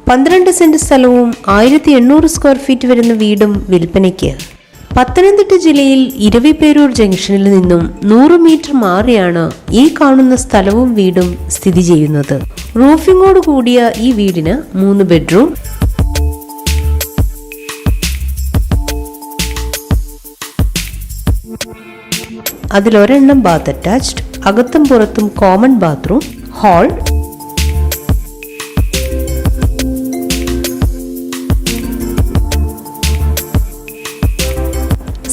12 saint സ്ഥലവും 1800 square feet വരുന്ന വീടും വിൽപ്പനയ്ക്ക്. പത്തനംതിട്ട ജില്ലയിൽ ഇരവിപേരൂർ ജംഗ്ഷനിൽ നിന്നും 100 മീറ്റർ മാറിയാണ് ഈ കാണുന്ന സ്ഥലവും വീടും സ്ഥിതി ചെയ്യുന്നത്. റൂഫിങ്ങോട് കൂടിയ ഈ വീടിന് 3 ബെഡ്റൂം, അതിലൊരെണ്ണം ബാത്ത് അറ്റാച്ച്ഡ്, അകത്തും പുറത്തും common bathroom, hall,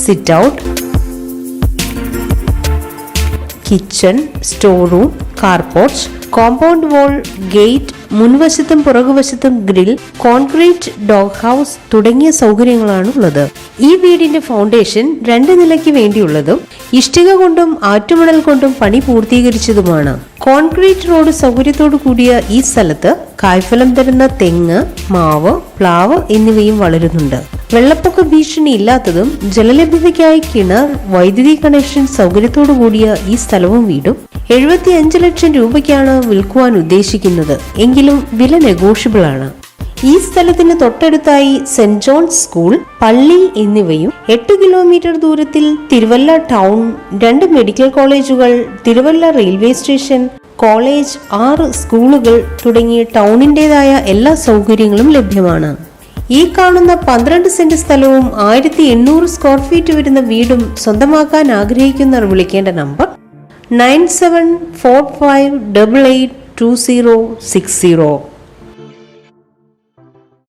sit out, kitchen, store room, car porch, compound wall, gate, മുൻവശത്തും പുറകുവശത്തും ഗ്രിൽ, കോൺക്രീറ്റ് ഡോഗ് ഹൗസ് തുടങ്ങിയ സൗകര്യങ്ങളാണ് ഉള്ളത്. ഈ വീടിന്റെ ഫൗണ്ടേഷൻ 2 നിലയ്ക്ക് വേണ്ടിയുള്ളതും ഇഷ്ടിക കൊണ്ടും ആറ്റുമണൽ കൊണ്ടും പണി പൂർത്തീകരിച്ചതുമാണ്. കോൺക്രീറ്റ് റോഡ് സൗകര്യത്തോടു കൂടിയ ഈ സ്ഥലത്ത് കായ്ഫലം തരുന്ന തെങ്ങ്, മാവ്, പ്ലാവ് എന്നിവയും വളരുന്നുണ്ട്. വെള്ളപ്പൊക്ക ഭീഷണി ഇല്ലാത്തതും ജലലഭ്യതയ്ക്കായി കിണർ, വൈദ്യുതി കണക്ഷൻ സൗകര്യത്തോടു കൂടിയ ഈ സ്ഥലവും വീടും 75 ലക്ഷം രൂപയ്ക്കാണ് വിൽക്കുവാൻ ഉദ്ദേശിക്കുന്നത്. എങ്കിലും വില നെഗോഷ്യബിൾ ആണ്. ഈ സ്ഥലത്തിന് തൊട്ടടുത്തായി സെന്റ് ജോൺസ് സ്കൂൾ, പള്ളി എന്നിവയും 8 കിലോമീറ്റർ ദൂരത്തിൽ തിരുവല്ല ടൗൺ, 2 മെഡിക്കൽ കോളേജുകൾ, തിരുവല്ല റെയിൽവേ സ്റ്റേഷൻ, കോളേജ്, 6 സ്കൂളുകൾ തുടങ്ങിയ ടൗണിൻ്റെതായ എല്ലാ സൗകര്യങ്ങളും ലഭ്യമാണ്. ഈ കാണുന്ന 12 സെന്റ് സ്ഥലവും 1800 സ്ക്വയർ ഫീറ്റ് വരുന്ന വീടും സ്വന്തമാക്കാൻ ആഗ്രഹിക്കുന്നവർ വിളിക്കേണ്ട നമ്പർ 9745882060.